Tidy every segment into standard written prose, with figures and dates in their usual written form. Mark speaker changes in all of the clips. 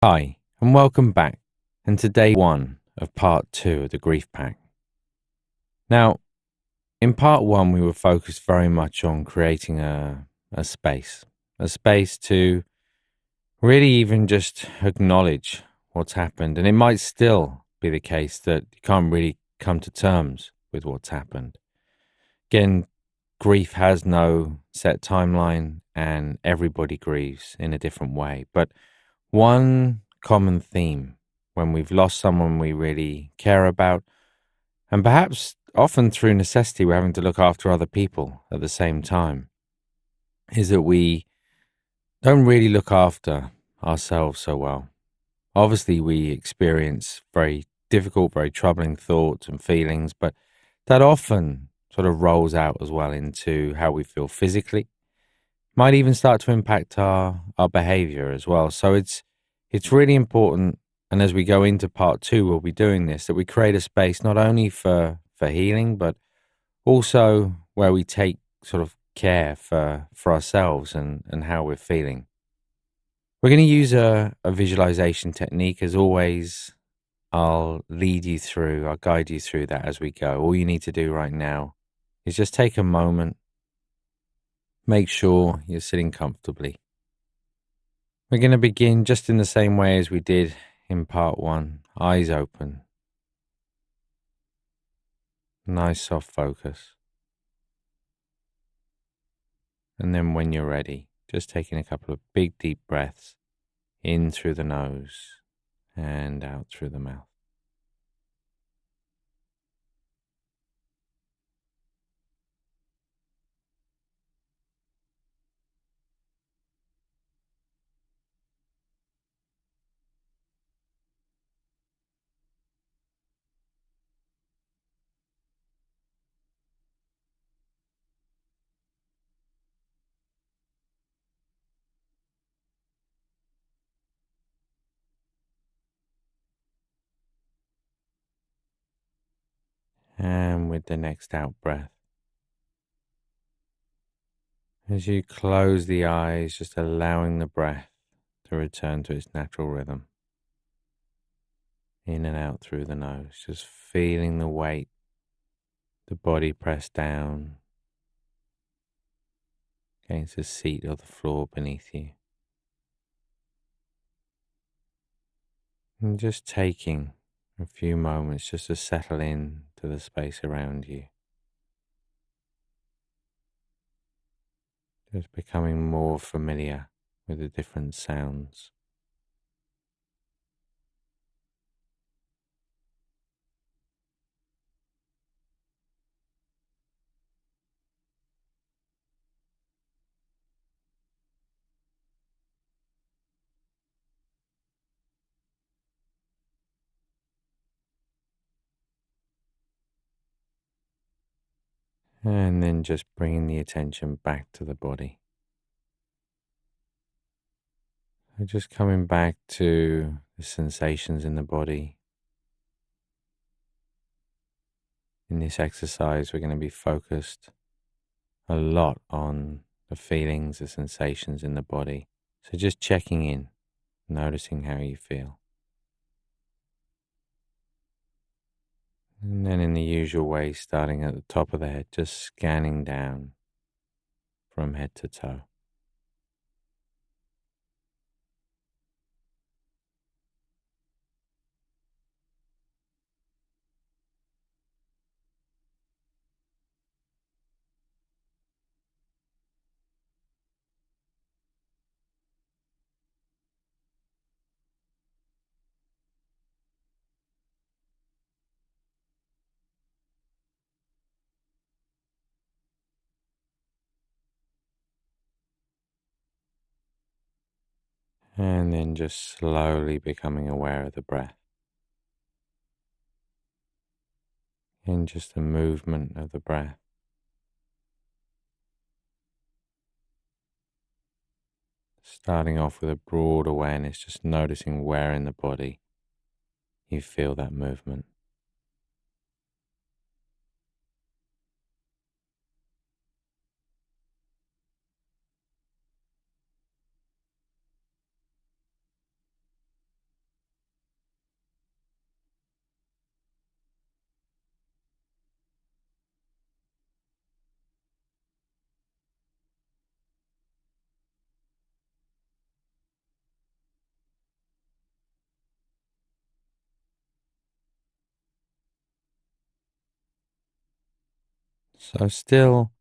Speaker 1: Hi, and welcome back. And today, one of part two of the Grief Pack. Now, in part one, we were focused very much on creating a space to really even just acknowledge what's happened. And it might still be the case that you can't really come to terms with what's happened. Again, grief has no set timeline, and everybody grieves in a different way. But one common theme when we've lost someone we really care about, and perhaps often through necessity, we're having to look after other people at the same time, is that we don't really look after ourselves so well. Obviously, we experience very difficult, very troubling thoughts and feelings, but that often sort of rolls out as well into how we feel physically. Might even start to impact our behavior as well. So it's really important. And as we go into part two, we'll be doing this, that we create a space not only for healing, but also where we take sort of care for ourselves and how we're feeling. We're going to use a visualization technique. As always, I'll guide you through that as we go. All you need to do right now is just take a moment, make sure you're sitting comfortably. We're going to begin just in the same way as we did in part one, eyes open, nice soft focus. And then when you're ready, just taking a couple of big deep breaths in through the nose and out through the mouth. And with the next out breath, as you close the eyes, just allowing the breath to return to its natural rhythm. In and out through the nose, just feeling the weight, the body pressed down against the seat or the floor beneath you. And just taking a few moments just to settle in to the space around you. Just becoming more familiar with the different sounds. And then just bringing the attention back to the body. So just coming back to the sensations in the body. In this exercise, we're going to be focused a lot on the feelings, the sensations in the body. So just checking in, noticing how you feel. And then in the usual way, starting at the top of the head, just scanning down from head to toe. And then just slowly becoming aware of the breath. And just the movement of the breath. Starting off with a broad awareness, just noticing where in the body you feel that movement. So, still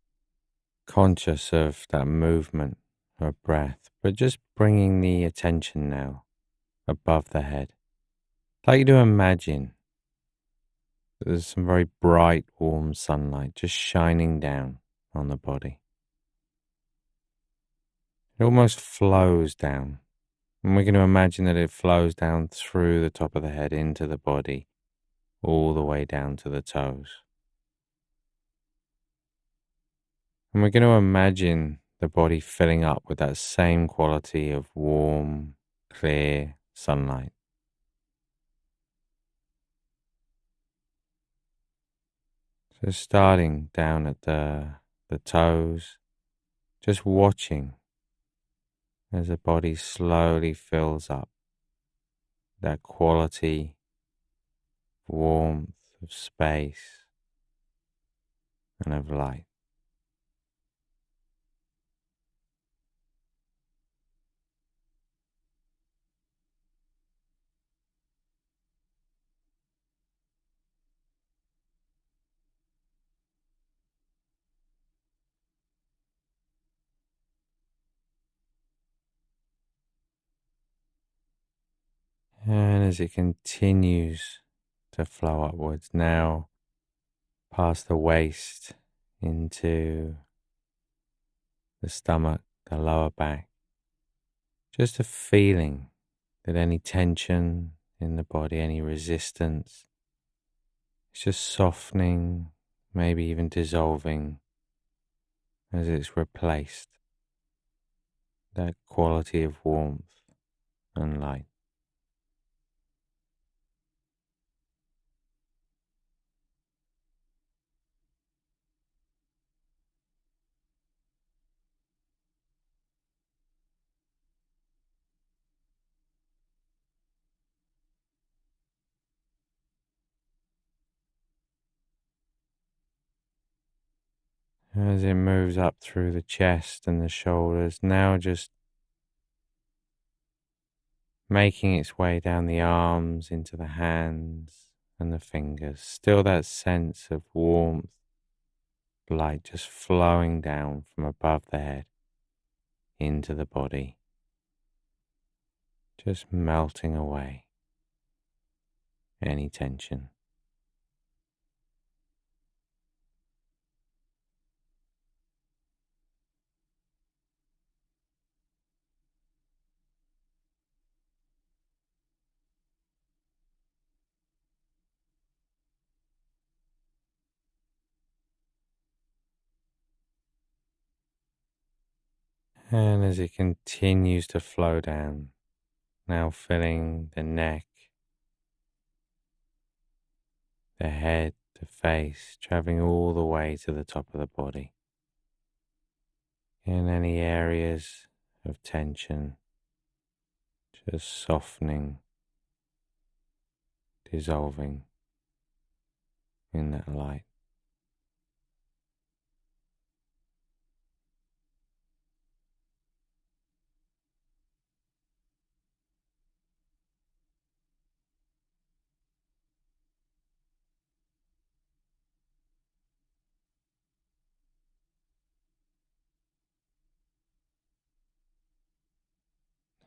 Speaker 1: conscious of that movement of breath, but just bringing the attention now above the head. I'd like you to imagine that there's some very bright, warm sunlight just shining down on the body. It almost flows down. And we're going to imagine that it flows down through the top of the head into the body, all the way down to the toes. And we're going to imagine the body filling up with that same quality of warm, clear sunlight. So starting down at the toes, just watching as the body slowly fills up that quality, warmth of space and of light. And as it continues to flow upwards, now past the waist into the stomach, the lower back, just a feeling that any tension in the body, any resistance, it's just softening, maybe even dissolving as it's replaced that quality of warmth and light. As it moves up through the chest and the shoulders, now just making its way down the arms into the hands and the fingers. Still that sense of warmth, light just flowing down from above the head into the body, just melting away any tension. And as it continues to flow down, now filling the neck, the head, the face, traveling all the way to the top of the body. In any areas of tension, just softening, dissolving in that light.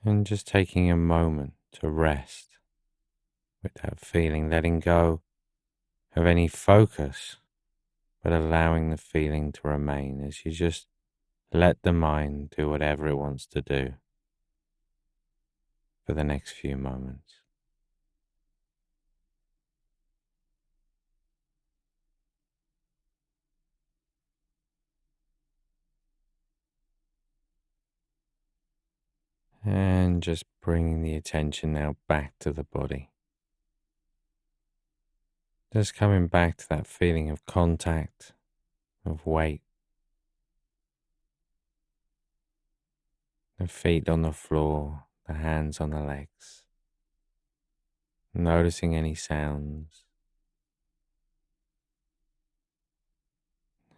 Speaker 1: And just taking a moment to rest with that feeling, letting go of any focus, but allowing the feeling to remain as you just let the mind do whatever it wants to do for the next few moments. And just bringing the attention now back to the body. Just coming back to that feeling of contact, of weight, the feet on the floor, the hands on the legs. Noticing any sounds.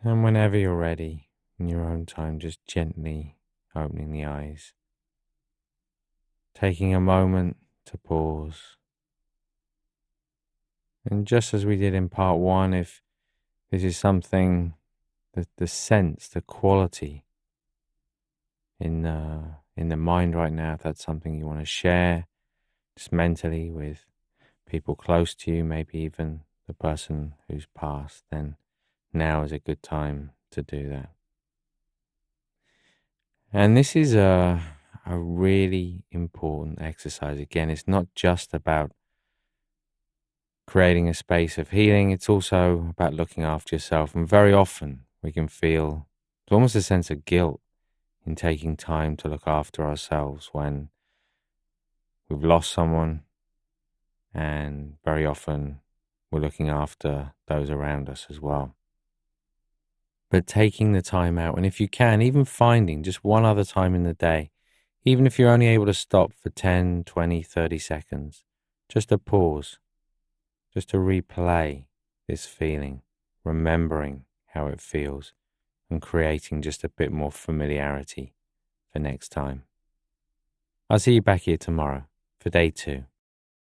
Speaker 1: And whenever you're ready, in your own time, just gently opening the eyes. Taking a moment to pause. And just as we did in part one, if this is something the sense, the quality in the mind right now. If that's something you want to share, just mentally with people close to you, maybe even the person who's passed, then now is a good time to do that. And this is a really important exercise. Again, it's not just about creating a space of healing, it's also about looking after yourself. And very often we can feel it's almost a sense of guilt in taking time to look after ourselves when we've lost someone, and very often we're looking after those around us as well. But taking the time out, and if you can, even finding just one other time in the day, even if you're only able to stop for 10, 20, 30 seconds, just a pause, just to replay this feeling, remembering how it feels, and creating just a bit more familiarity for next time. I'll see you back here tomorrow for day 2